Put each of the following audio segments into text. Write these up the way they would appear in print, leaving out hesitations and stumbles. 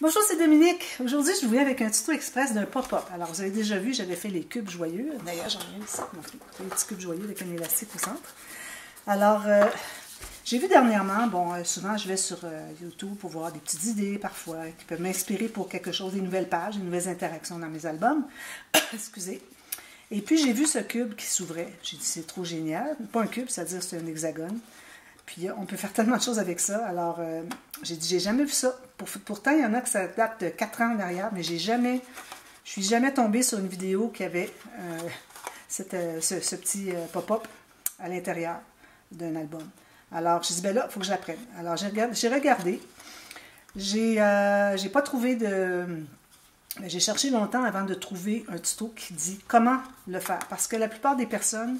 Bonjour, c'est Dominique. Aujourd'hui, je vous viens avec un tuto express d'un pop-up. Alors, vous avez déjà vu, j'avais fait les cubes joyeux. D'ailleurs, j'en ai ici, les petits cubes joyeux avec un élastique au centre. Alors, j'ai vu dernièrement, souvent je vais sur YouTube pour voir des petites idées parfois qui peuvent m'inspirer pour quelque chose, des nouvelles pages, des nouvelles interactions dans mes albums. Excusez. Et puis, j'ai vu ce cube qui s'ouvrait. J'ai dit, c'est trop génial. Pas un cube, c'est-à-dire c'est un hexagone. Puis on peut faire tellement de choses avec ça. Alors, j'ai dit, j'ai jamais vu ça. Pourtant, il y en a que ça date de 4 ans en arrière, mais je suis jamais tombée sur une vidéo qui avait ce petit pop-up à l'intérieur d'un album. Alors, j'ai dit, ben là, il faut que je l'apprenne. Alors, j'ai regardé. J'ai pas trouvé de... J'ai cherché longtemps avant de trouver un tuto qui dit comment le faire. Parce que la plupart des personnes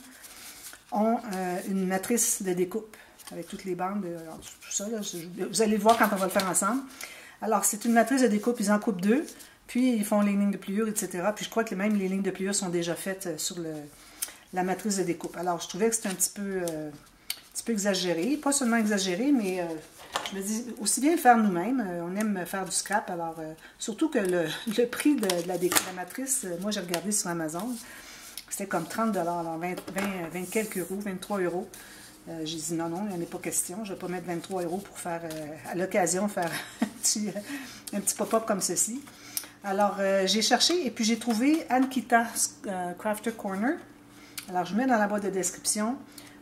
ont une matrice de découpe avec toutes les bandes, tout ça. Là, vous allez le voir quand on va le faire ensemble. Alors, c'est une matrice de découpe, ils en coupent deux, puis ils font les lignes de pliure, etc. Puis je crois que même les lignes de pliure sont déjà faites sur la matrice de découpe. Alors, je trouvais que c'était un petit peu exagéré. Pas seulement exagéré, mais je me dis, aussi bien le faire nous-mêmes. On aime faire du scrap, alors surtout que le prix de la matrice, moi j'ai regardé sur Amazon, c'était comme 30 $, alors 20 quelques euros, 23 euros. J'ai dit non, il n'y en a pas question. Je ne vais pas mettre 23 euros pour faire, à l'occasion, faire un petit pop-up comme ceci. Alors, j'ai cherché et puis j'ai trouvé Ankita Crafter Corner. Alors, je mets dans la boîte de description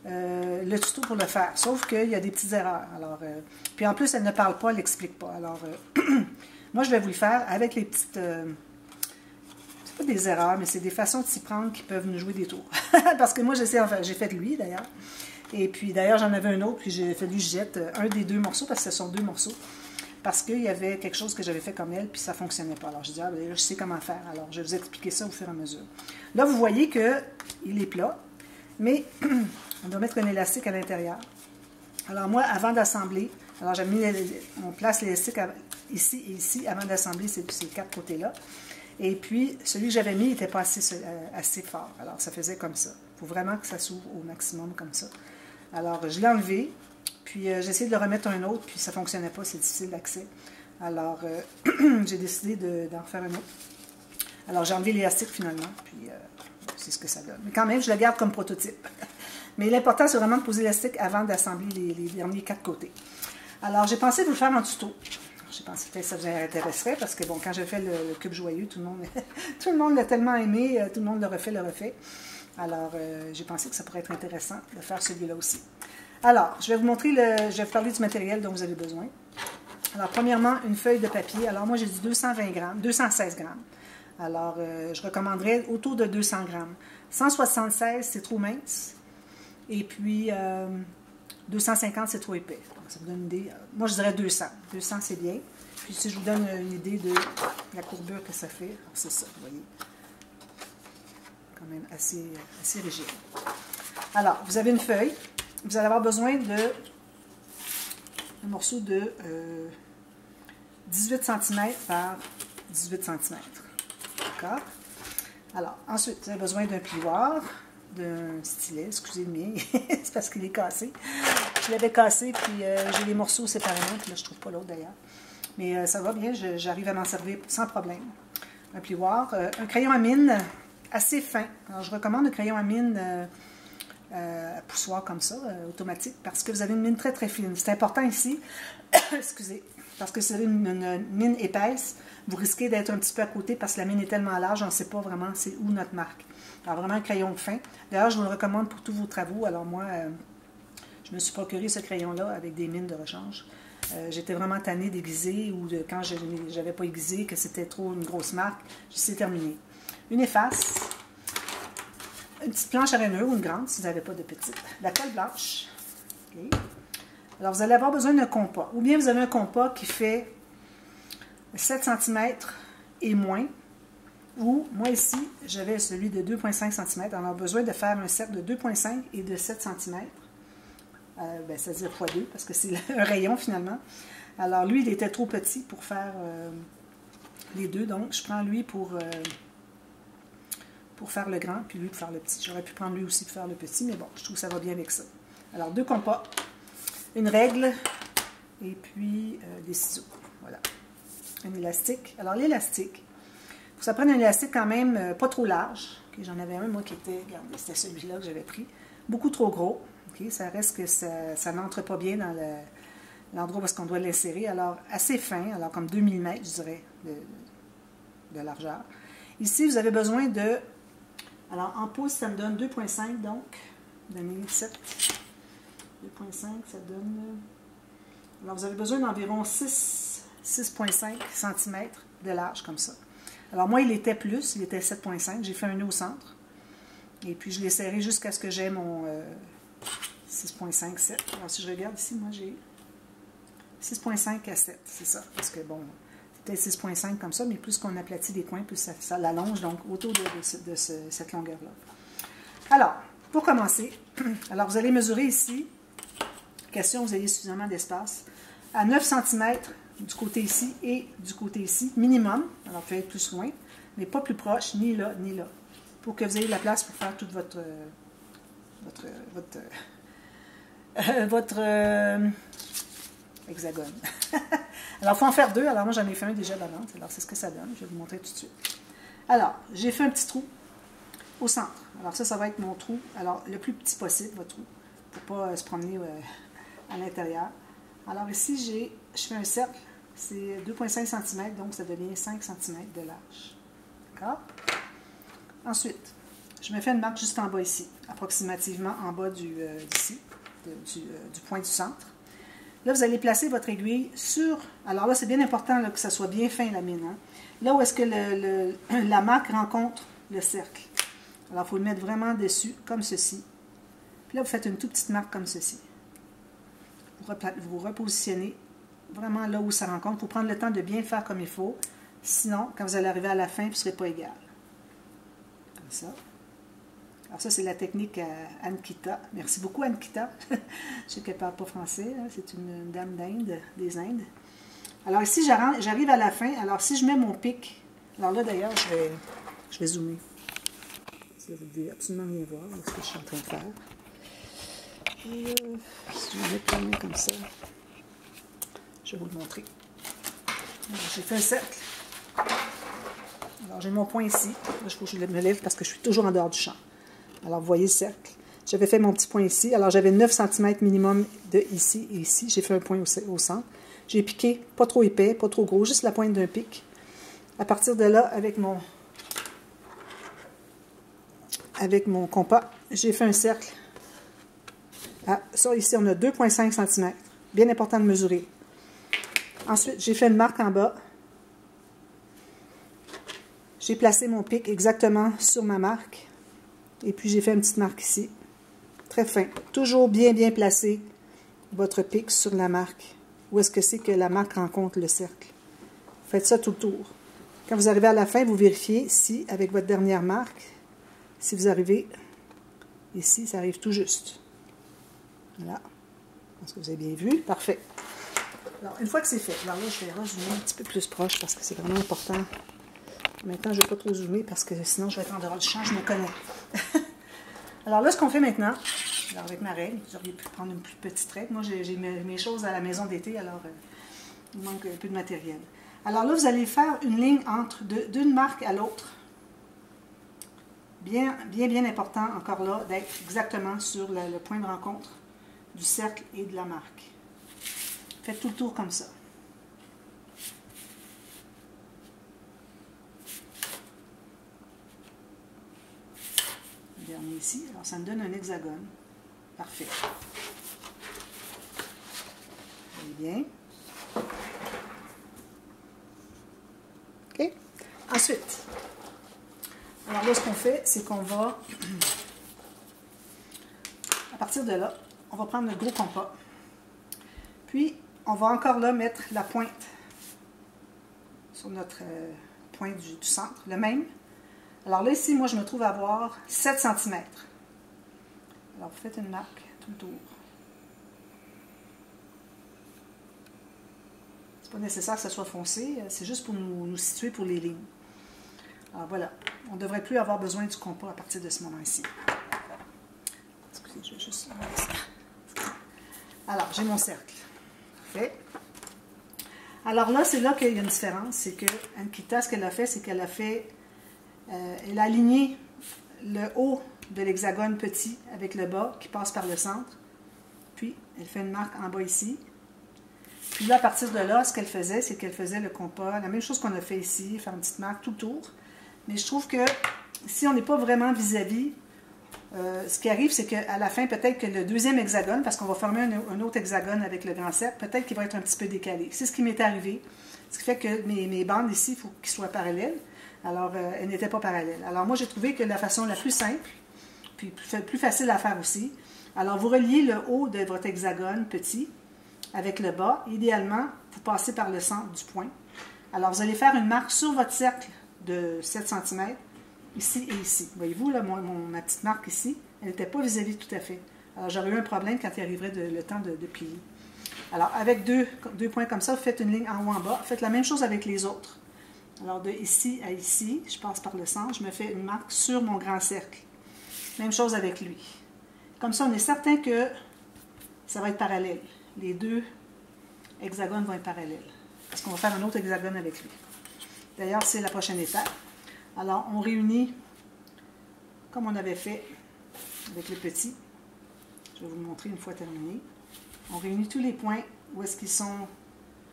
le tuto pour le faire. Sauf qu'il y a des petites erreurs. Alors, puis en plus, elle ne parle pas, elle n'explique pas. Alors, moi, je vais vous le faire avec les petites... c'est pas des erreurs, mais c'est des façons de s'y prendre qui peuvent nous jouer des tours. Parce que moi, j'ai fait lui, d'ailleurs. Et puis, d'ailleurs, j'en avais un autre, puis j'ai fallu que je jette un des deux morceaux, parce que ce sont deux morceaux, parce qu'il y avait quelque chose que j'avais fait comme elle, puis ça ne fonctionnait pas. Alors, je dis, je sais comment faire. Alors, je vais vous expliquer ça au fur et à mesure. Là, vous voyez qu'il est plat, mais on doit mettre un élastique à l'intérieur. Alors, moi, avant d'assembler, alors on place l'élastique ici et ici, avant d'assembler ces quatre côtés-là. Et puis, celui que j'avais mis n'était pas assez fort. Alors, ça faisait comme ça. Il faut vraiment que ça s'ouvre au maximum comme ça. Alors, je l'ai enlevé, puis j'ai essayé de le remettre un autre, puis ça ne fonctionnait pas, c'est difficile d'accès. Alors, j'ai décidé d'en faire un autre. Alors, j'ai enlevé l'élastique finalement, puis c'est ce que ça donne. Mais quand même, je le garde comme prototype. Mais l'important, c'est vraiment de poser l'élastique avant d'assembler les derniers quatre côtés. Alors, j'ai pensé vous le faire en tuto. J'ai pensé que ça vous intéresserait, parce que bon, quand j'ai fait le cube joyeux, tout le monde l'a tellement aimé, tout le monde le refait. Alors, j'ai pensé que ça pourrait être intéressant de faire celui-là aussi. Alors, je vais vous montrer, je vais vous parler du matériel dont vous avez besoin. Alors, premièrement, une feuille de papier. Alors, moi, j'ai dit 220 grammes, 216 grammes. Alors, je recommanderais autour de 200 grammes. 176, c'est trop mince. Et puis, 250, c'est trop épais. Donc, ça vous donne une idée. Moi, je dirais 200. 200, c'est bien. Puis, si je vous donne une idée de la courbure que ça fait, c'est ça, vous voyez. Quand même assez rigide. Alors, vous avez une feuille. Vous allez avoir besoin d'un morceau de 18 cm par 18 cm. D'accord? Alors, ensuite, vous avez besoin d'un plioir, d'un stylet, excusez le mien, c'est parce qu'il est cassé. Je l'avais cassé, puis j'ai les morceaux séparément, puis là, je ne trouve pas l'autre d'ailleurs. Mais ça va bien, j'arrive à m'en servir sans problème. Un plioir, un crayon à mine assez fin. Alors, je recommande un crayon à mine poussoir comme ça, automatique, parce que vous avez une mine très très fine. C'est important ici, excusez, parce que si vous avez une mine épaisse, vous risquez d'être un petit peu à côté parce que la mine est tellement large, on ne sait pas vraiment c'est où notre marque. Alors vraiment un crayon fin. D'ailleurs, je vous le recommande pour tous vos travaux. Alors moi, je me suis procuré ce crayon-là avec des mines de rechange. J'étais vraiment tannée d'aiguiser ou quand je n'avais pas aiguisé, que c'était trop une grosse marque, c'est terminé. Une efface, une petite planche à rainure ou une grande si vous n'avez pas de petite. La colle blanche. Okay. Alors, vous allez avoir besoin d'un compas. Ou bien vous avez un compas qui fait 7 cm et moins. Ou, moi ici, j'avais celui de 2,5 cm. On a besoin de faire un cercle de 2,5 et de 7 cm. C'est-à-dire x2, parce que c'est un rayon finalement. Alors, lui, il était trop petit pour faire les deux. Donc, je prends lui pour faire le grand, puis lui pour faire le petit. J'aurais pu prendre lui aussi pour faire le petit, mais bon, je trouve que ça va bien avec ça. Alors, deux compas, une règle, et puis des ciseaux. Voilà. un élastique. Alors, l'élastique, il faut que ça prenne un élastique quand même pas trop large. Okay, j'en avais un, moi, qui était, regardez, c'était celui-là que j'avais pris. Beaucoup trop gros. Okay, ça reste que ça n'entre pas bien dans l'endroit où est-ce qu'on doit l'insérer. Alors, assez fin, alors comme 2 mm, je dirais, de largeur. Ici, vous avez besoin de... Alors, en pouces, ça me donne 2,5, donc, donner 7. 2,5, ça donne... Alors, vous avez besoin d'environ 6,5 cm de large, comme ça. Alors, moi, il était plus, il était 7,5. J'ai fait un nœud au centre. Et puis, je l'ai serré jusqu'à ce que j'ai mon 6,5, 7. Alors, si je regarde ici, moi, j'ai 6,5 à 7, c'est ça. Parce que, bon, c'était 6,5 comme ça, mais plus qu'on aplatit des coins, plus ça l'allonge, donc autour de cette longueur-là. Alors, pour commencer, alors vous allez mesurer ici, question, vous ayez suffisamment d'espace, à 9 cm du côté ici et du côté ici, minimum. Alors, vous pouvez être plus loin, mais pas plus proche, ni là, ni là, pour que vous ayez de la place pour faire toute votre hexagone. Alors, il faut en faire 2. Alors, moi, j'en ai fait un déjà d'avance. Alors, c'est ce que ça donne. Je vais vous montrer tout de suite. Alors, j'ai fait un petit trou au centre. Alors, ça va être mon trou. Alors, le plus petit possible, votre trou, pour ne pas se promener à l'intérieur. Alors, ici, je fais un cercle. C'est 2,5 cm, donc ça devient 5 cm de large. D'accord? Ensuite, je me fais une marque juste en bas ici, approximativement en bas du point du centre. Là, vous allez placer votre aiguille sur... Alors là, c'est bien important là, que ça soit bien fin, la mine. Hein? Là où est-ce que la marque rencontre le cercle. Alors, il faut le mettre vraiment dessus, comme ceci. Puis là, vous faites une toute petite marque comme ceci. Vous repositionnez vraiment là où ça rencontre. Il faut prendre le temps de bien le faire comme il faut. Sinon, quand vous allez arriver à la fin, vous ne serez pas égal. Comme ça. Alors ça, c'est la technique Ankita. Merci beaucoup, Ankita. Je sais qu'elle ne parle pas français. C'est une dame d'Inde, des Indes. Alors ici, j'arrive à la fin. Alors si je mets mon pic, alors là d'ailleurs, je vais zoomer. Vous ne devez absolument rien voir ce que je suis en train de faire. Et, si je mets la main comme ça, je vais vous le montrer. J'ai fait un cercle. Alors j'ai mon point ici. Là, il faut que je me lève parce que je suis toujours en dehors du champ. Alors, vous voyez le cercle. J'avais fait mon petit point ici. Alors, j'avais 9 cm minimum de ici et ici. J'ai fait un point au centre. J'ai piqué, pas trop épais, pas trop gros, juste la pointe d'un pic. À partir de là, avec mon compas, j'ai fait un cercle. Ah, ça, ici, on a 2,5 cm. Bien important de mesurer. Ensuite, j'ai fait une marque en bas. J'ai placé mon pic exactement sur ma marque. Et puis, j'ai fait une petite marque ici. Très fin. Toujours bien placé votre pic sur la marque. Où est-ce que c'est que la marque rencontre le cercle? Faites ça tout le tour. Quand vous arrivez à la fin, vous vérifiez si, avec votre dernière marque, si vous arrivez ici, ça arrive tout juste. Voilà. Je pense que vous avez bien vu. Parfait. Alors, une fois que c'est fait, alors là, je vais rezoomer un petit peu plus proche parce que c'est vraiment important. Maintenant, je ne vais pas trop zoomer parce que sinon, je vais être en dehors du champ, je me connais. Alors là, ce qu'on fait maintenant, alors avec ma règle, vous auriez pu prendre une plus petite règle. Moi, j'ai mes choses à la maison d'été, alors il manque un peu de matériel. Alors là, vous allez faire une ligne entre d'une marque à l'autre. Bien important, encore là, d'être exactement sur le point de rencontre du cercle et de la marque. Faites tout le tour comme ça. Dernier ici. Alors, ça me donne un hexagone. Parfait. Vous voyez bien. OK? Ensuite, alors là, ce qu'on fait, c'est qu'on va, à partir de là, on va prendre le gros compas. Puis, on va encore là mettre la pointe sur notre point du centre, le même. Alors là, ici, moi, je me trouve à avoir 7 cm. Alors, vous faites une marque tout le tour. C'est pas nécessaire que ça soit foncé, c'est juste pour nous situer pour les lignes. Alors voilà, on ne devrait plus avoir besoin du compas à partir de ce moment-ci. Excusez, je vais juste... Alors, j'ai mon cercle. Parfait. Alors là, c'est là qu'il y a une différence. C'est que Ankita, ce qu'elle a fait, c'est qu'elle a fait... elle a aligné le haut de l'hexagone petit avec le bas qui passe par le centre. Puis, elle fait une marque en bas ici. Puis là, à partir de là, ce qu'elle faisait, c'est qu'elle faisait le compas, la même chose qu'on a fait ici, faire une petite marque tout autour. Mais je trouve que si on n'est pas vraiment vis-à-vis, ce qui arrive, c'est qu'à la fin, peut-être que le deuxième hexagone, parce qu'on va former un autre hexagone avec le grand cercle, peut-être qu'il va être un petit peu décalé. C'est ce qui m'est arrivé. Ce qui fait que mes bandes ici, il faut qu'ils soient parallèles. Alors, elles n'étaient pas parallèles. Alors, moi, j'ai trouvé que la façon la plus simple, puis plus facile à faire aussi, alors vous reliez le haut de votre hexagone petit avec le bas. Idéalement, vous passez par le centre du point. Alors, vous allez faire une marque sur votre cercle de 7 cm, ici et ici. Voyez-vous, là, ma petite marque ici, elle n'était pas vis-à-vis tout à fait. Alors, j'aurais eu un problème quand il arriverait le temps de plier. Alors, avec deux points comme ça, vous faites une ligne en haut, en bas. Faites la même chose avec les autres. Alors, de ici à ici, je passe par le centre, je me fais une marque sur mon grand cercle. Même chose avec lui. Comme ça, on est certain que ça va être parallèle. Les deux hexagones vont être parallèles. Parce qu'on va faire un autre hexagone avec lui. D'ailleurs, c'est la prochaine étape. Alors, on réunit, comme on avait fait avec le petit. Je vais vous le montrer une fois terminé. On réunit tous les points où est-ce qu'ils sont,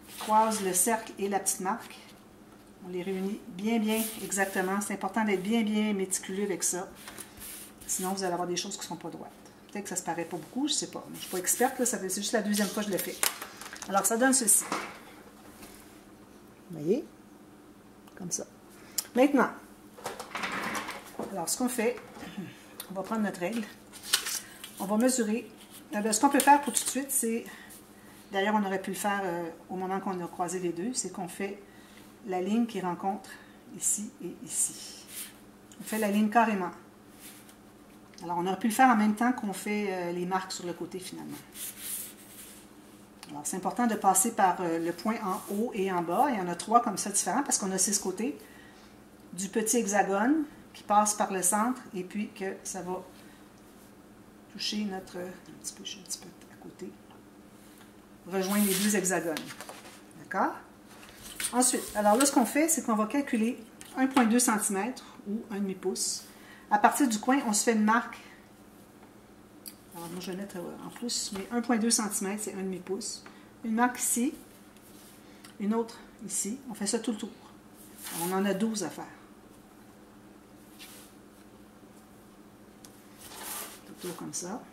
qui croisent le cercle et la petite marque. On les réunit bien, exactement. C'est important d'être bien méticuleux avec ça. Sinon, vous allez avoir des choses qui ne sont pas droites. Peut-être que ça ne se paraît pas beaucoup, je ne sais pas. Je ne suis pas experte, c'est juste la deuxième fois que je le fais. Alors, ça donne ceci. Vous voyez? Comme ça. Maintenant, alors ce qu'on fait, on va prendre notre règle. On va mesurer. Ce qu'on peut faire pour tout de suite, c'est... D'ailleurs, on aurait pu le faire au moment qu'on a croisé les deux, c'est qu'on fait la ligne qui rencontre ici et ici. On fait la ligne carrément. Alors, on aurait pu le faire en même temps qu'on fait les marques sur le côté, finalement. Alors, c'est important de passer par le point en haut et en bas. Il y en a 3 comme ça différents, parce qu'on a 6 côtés. Du petit hexagone qui passe par le centre, et puis que ça va toucher notre... je suis un petit peu à côté. Rejoindre les 2 hexagones. D'accord? Ensuite, alors là, ce qu'on fait, c'est qu'on va calculer 1,2 cm ou 1,5 pouce. À partir du coin, on se fait une marque. Alors, moi, je vais mettre en pouces, mais 1,2 cm, c'est 1,5 pouce. Une marque ici, une autre ici. On fait ça tout le tour. Alors, on en a 12 à faire. Tout le tour comme ça.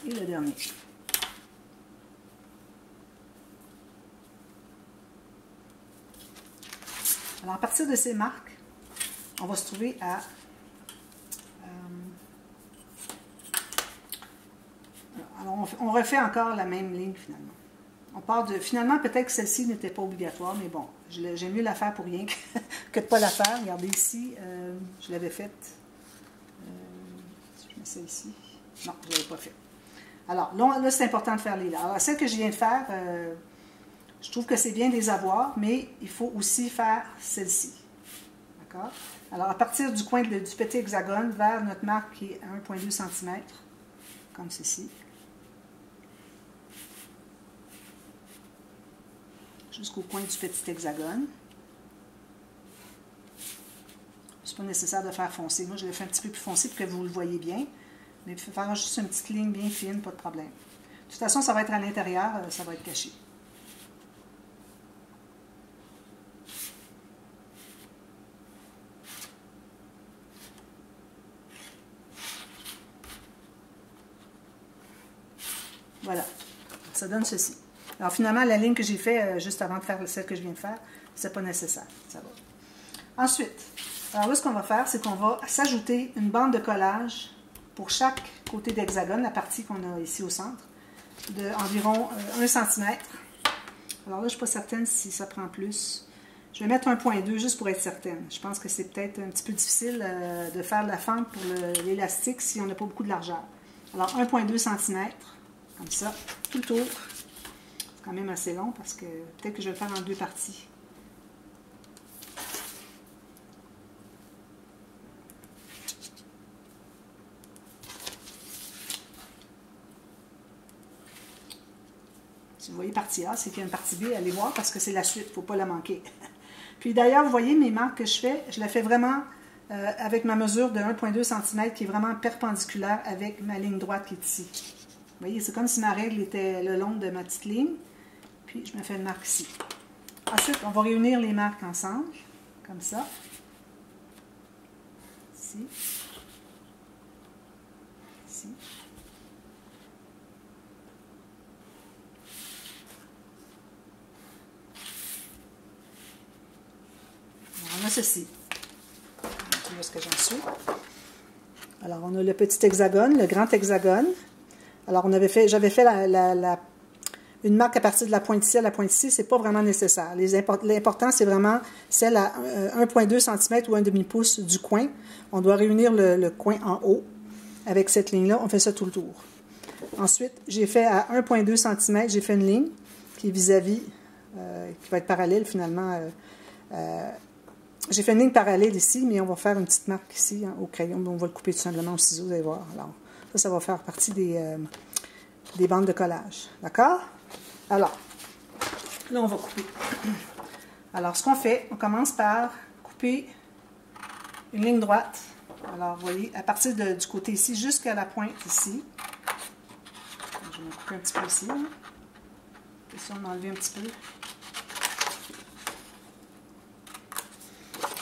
Et le dernier. Alors, à partir de ces marques, on va se trouver à... alors, on refait encore la même ligne, finalement. On part de... Finalement, peut-être que celle-ci n'était pas obligatoire, mais bon, j'aime mieux la faire pour rien que de ne pas la faire. Regardez ici, je l'avais faite. Je mets ça ici. Non, je ne l'avais pas fait. Alors, là, c'est important de faire les là. Alors, celle que je viens de faire, je trouve que c'est bien de les avoir, mais il faut aussi faire celle-ci. D'accord? Alors, à partir du coin du petit hexagone vers notre marque qui est à 1,2 cm, comme ceci. Jusqu'au coin du petit hexagone. C'est pas nécessaire de faire foncer. Moi, je l'ai fait un petit peu plus foncé pour que vous le voyez bien. Mais faire juste une petite ligne bien fine, pas de problème. De toute façon, ça va être à l'intérieur, ça va être caché. Voilà. Ça donne ceci. Alors finalement, la ligne que j'ai faite juste avant de faire celle que je viens de faire, c'est pas nécessaire. Ça va. Ensuite, alors là, ce qu'on va faire, c'est qu'on va s'ajouter une bande de collage pour chaque côté d'hexagone, la partie qu'on a ici au centre, d'environ 1 cm. Alors là, je ne suis pas certaine si ça prend plus. Je vais mettre 1,2 juste pour être certaine. Je pense que c'est peut-être un petit peu difficile de faire de la fente pour l'élastique si on n'a pas beaucoup de largeur. Alors 1,2 cm, comme ça, tout le tour. C'est quand même assez long parce que peut-être que je vais le faire en 2 parties. Si vous voyez partie A, c'est qu'il y a une partie B, allez voir parce que c'est la suite, il ne faut pas la manquer. Puis d'ailleurs, vous voyez mes marques que je fais, je la fais vraiment avec ma mesure de 1,2 cm qui est vraiment perpendiculaire avec ma ligne droite qui est ici. Vous voyez, c'est comme si ma règle était le long de ma petite ligne. Puis je me fais une marque ici. Ensuite, on va réunir les marques ensemble, comme ça. Ici. Ici. On a ceci. Où est-ce que j'en suis? Alors, on a le petit hexagone, le grand hexagone. Alors, j'avais fait une marque à partir de la pointe ici à la pointe ici. Ce n'est pas vraiment nécessaire. L'important, c'est vraiment celle à 1,2 cm ou un demi-pouce du coin. On doit réunir le coin en haut avec cette ligne-là. On fait ça tout le tour. Ensuite, j'ai fait à 1,2 cm, j'ai fait une ligne qui est vis-à-vis, qui va être parallèle finalement. J'ai fait une ligne parallèle ici, mais on va faire une petite marque ici hein, au crayon. On va le couper tout simplement au ciseau, vous allez voir. Alors, ça va faire partie des bandes de collage. D'accord? Alors, là, on va couper. Alors, ce qu'on fait, on commence par couper une ligne droite. Alors, vous voyez, à partir du côté ici jusqu'à la pointe ici. Je vais me couper un petit peu ici. Hein. Question de m'enlever un petit peu.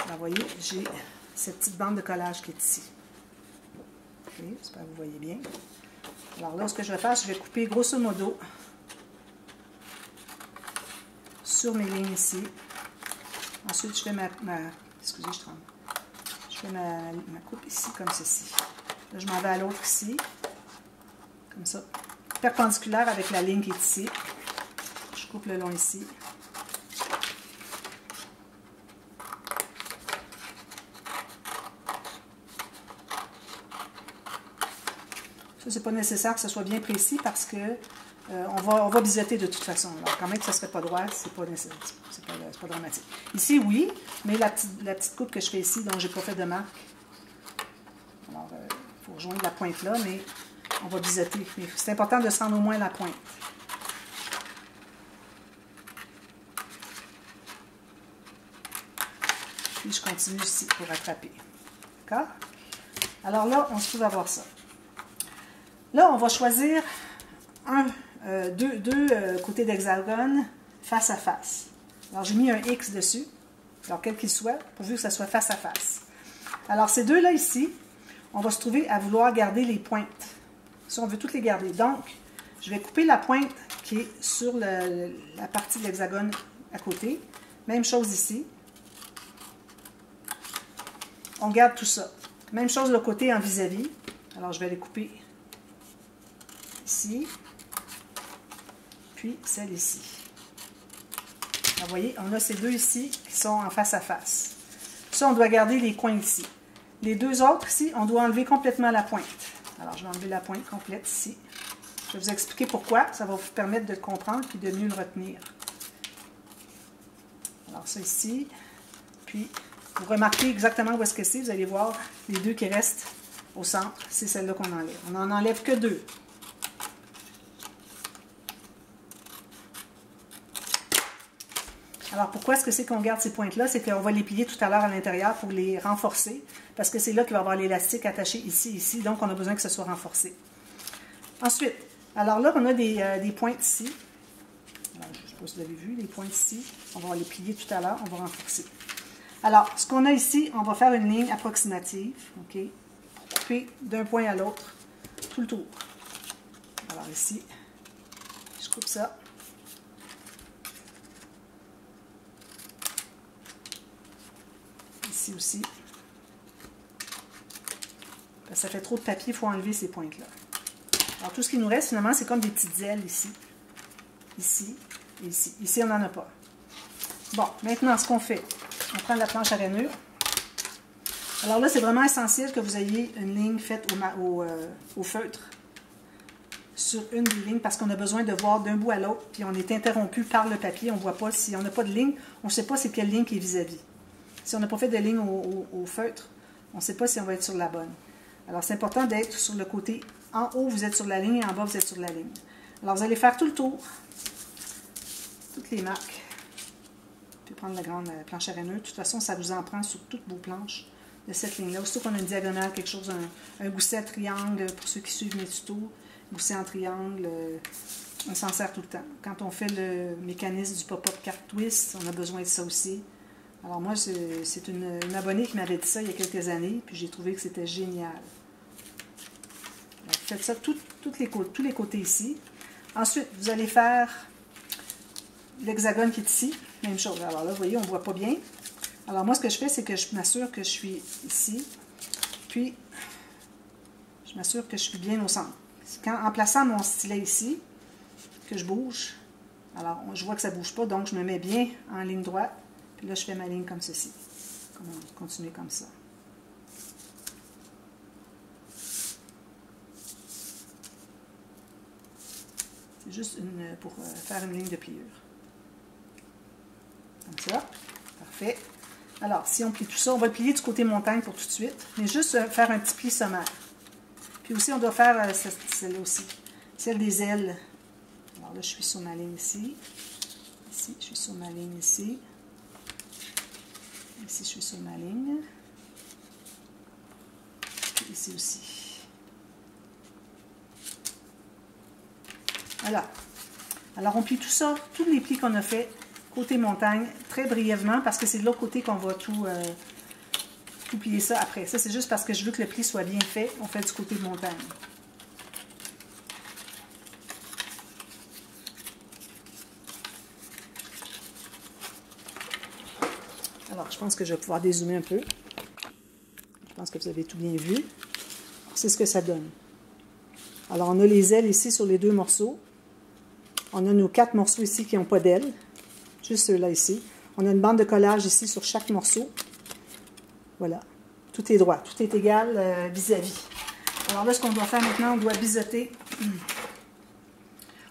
Alors, vous voyez, j'ai cette petite bande de collage qui est ici. Ok, j'espère que vous voyez bien. Alors là, ce que je vais faire, je vais couper grosso modo sur mes lignes ici. Ensuite, je fais excusez, je tremble. Je fais ma coupe ici, comme ceci. Là, je m'en vais à l'autre ici, comme ça, perpendiculaire avec la ligne qui est ici. Je coupe le long ici. Ça, c'est pas nécessaire que ce soit bien précis parce que on va biseauter de toute façon. Alors, quand même que ça ne serait pas droit, c'est pas nécessaire. C'est pas dramatique. Ici, oui, mais la petite coupe que je fais ici, dont j'ai pas fait de marque. Alors, il faut rejoindre la pointe là, mais on va biseauter. C'est important de se rendre au moins à la pointe. Puis, je continue ici pour rattraper. D'accord? Alors là, on se trouve à voir ça. Là, on va choisir deux côtés d'hexagone face à face. Alors, j'ai mis un X dessus, alors quel qu'il soit, pourvu que ça soit face à face. Alors, ces deux-là ici, on va se trouver à vouloir garder les pointes. Si on veut toutes les garder. Donc, je vais couper la pointe qui est sur la partie de l'hexagone à côté. Même chose ici. On garde tout ça. Même chose de l'autre côté en vis-à-vis. Alors, je vais les couper ici, puis celle ici. Alors, vous voyez, on a ces deux ici qui sont en face à face. Ça, on doit garder les coins ici. Les deux autres ici, on doit enlever complètement la pointe. Alors, je vais enlever la pointe complète ici. Je vais vous expliquer pourquoi. Ça va vous permettre de le comprendre et de mieux le retenir. Alors, ça ici. Puis, vous remarquez exactement où est-ce que c'est. Vous allez voir les deux qui restent au centre. C'est celle-là qu'on enlève. On n'en enlève que deux. Alors, pourquoi est-ce que c'est qu'on garde ces pointes-là? C'est qu'on va les plier tout à l'heure à l'intérieur pour les renforcer, parce que c'est là qu'il va y avoir l'élastique attaché ici, ici, donc on a besoin que ce soit renforcé. Ensuite, alors là, on a des pointes ici. Alors, je ne sais pas si vous avez vu, les pointes ici. On va les plier tout à l'heure, on va renforcer. Alors, ce qu'on a ici, on va faire une ligne approximative, OK, pour couper d'un point à l'autre, tout le tour. Alors ici, je coupe ça. Ici aussi. Ça fait trop de papier, il faut enlever ces pointes-là. Alors, tout ce qui nous reste, finalement, c'est comme des petites ailes ici. Ici et ici. Ici, on n'en a pas. Bon, maintenant, ce qu'on fait, on prend la planche à rainure. Alors là, c'est vraiment essentiel que vous ayez une ligne faite au feutre sur une des lignes parce qu'on a besoin de voir d'un bout à l'autre, puis on est interrompu par le papier, on ne voit pas, si on n'a pas de ligne, on ne sait pas c'est quelle ligne qui est vis-à-vis. Si on n'a pas fait de ligne au feutre, on ne sait pas si on va être sur la bonne. Alors c'est important d'être sur le côté, en haut vous êtes sur la ligne et en bas vous êtes sur la ligne. Alors vous allez faire tout le tour, toutes les marques, puis prendre la grande planche à rainure. De toute façon, ça vous en prend sur toutes vos planches de cette ligne-là. Aussitôt qu'on a une diagonale, quelque chose, un gousset à triangle, pour ceux qui suivent mes tutos, gousset en triangle, on s'en sert tout le temps. Quand on fait le mécanisme du pop-up carte twist, on a besoin de ça aussi. Alors moi, c'est une abonnée qui m'avait dit ça il y a quelques années, puis j'ai trouvé que c'était génial. Alors, faites ça tous les côtés ici. Ensuite, vous allez faire l'hexagone qui est ici. Même chose. Alors là, vous voyez, on ne voit pas bien. Alors moi, ce que je fais, c'est que je m'assure que je suis ici. Puis, je m'assure que je suis bien au centre. En plaçant mon stylet ici, que je bouge, alors je vois que ça ne bouge pas, donc je me mets bien en ligne droite. Puis là, je fais ma ligne comme ceci. On va continuer comme ça. C'est juste pour faire une ligne de pliure. Comme ça. Parfait. Alors, si on plie tout ça, on va le plier du côté montagne pour tout de suite. Mais juste faire un petit pli sommaire. Puis aussi, on doit faire celle-là aussi. Celle des ailes. Alors là, je suis sur ma ligne ici. Ici, je suis sur ma ligne ici. Ici, je suis sur ma ligne. Et ici aussi. Voilà. Alors, on plie tout ça, tous les plis qu'on a fait côté montagne, très brièvement, parce que c'est de l'autre côté qu'on va tout plier ça après. Ça, c'est juste parce que je veux que le pli soit bien fait. On fait du côté de montagne. Alors, je pense que je vais pouvoir dézoomer un peu. Je pense que vous avez tout bien vu. C'est ce que ça donne. Alors, on a les ailes ici sur les deux morceaux. On a nos 4 morceaux ici qui n'ont pas d'ailes. Juste ceux-là ici. On a une bande de collage ici sur chaque morceau. Voilà. Tout est droit. Tout est égal vis-à-vis. Alors là, ce qu'on doit faire maintenant, on doit biseauter.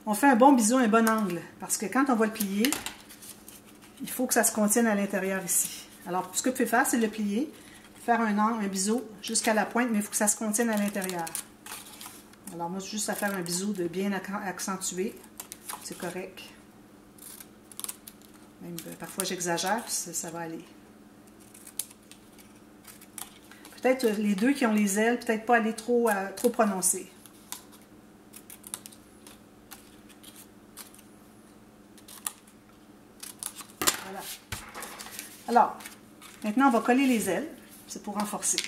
On fait un bon biseau, un bon angle. Parce que quand on va le plier, il faut que ça se contienne à l'intérieur ici. Alors, ce que vous pouvez faire, c'est le plier, faire un angle, un biseau jusqu'à la pointe, mais il faut que ça se contienne à l'intérieur. Alors, moi, j'ai juste à faire un biseau de bien accentué. C'est correct. Même, parfois, j'exagère, puis ça va aller. Peut-être les deux qui ont les ailes, peut-être pas aller trop prononcé. Voilà. Alors, maintenant, on va coller les ailes. C'est pour renforcer.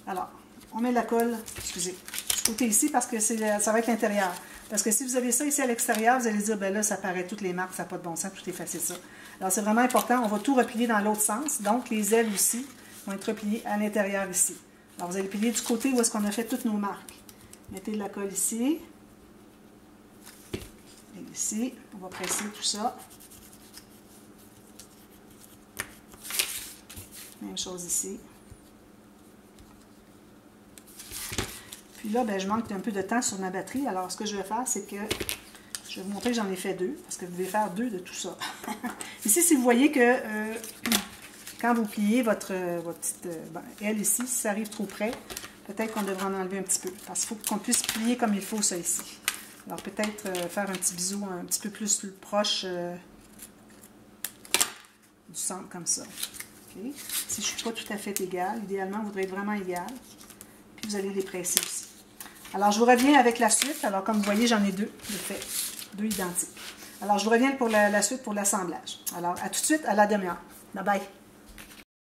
Alors, on met la colle, excusez, du côté ici parce que ça va être l'intérieur. Parce que si vous avez ça ici à l'extérieur, vous allez dire, ben là, ça paraît toutes les marques, ça n'a pas de bon sens, tout effacé ça. Alors, c'est vraiment important. On va tout replier dans l'autre sens. Donc, les ailes aussi vont être repliées à l'intérieur ici. Alors, vous allez plier du côté où est-ce qu'on a fait toutes nos marques. Mettez de la colle ici. Et ici, on va presser tout ça. Même chose ici. Puis là, ben, je manque un peu de temps sur ma batterie. Alors, ce que je vais faire, c'est que je vais vous montrer que j'en ai fait 2, parce que vous devez faire 2 de tout ça. Ici, si vous voyez que quand vous pliez votre petite aile ici, si ça arrive trop près, peut-être qu'on devrait en enlever un petit peu. Parce qu'il faut qu'on puisse plier comme il faut ça ici. Alors, peut-être faire un petit biseau un petit peu plus proche du centre, comme ça. Okay. Si je ne suis pas tout à fait égale, idéalement, vous voudrez être vraiment égal. Puis vous allez les presser aussi. Alors, je vous reviens avec la suite. Alors, comme vous voyez, j'en ai 2 de fait. 2 identiques. Alors, je vous reviens pour la suite pour l'assemblage. Alors, à tout de suite, à la demi-heure. Bye bye.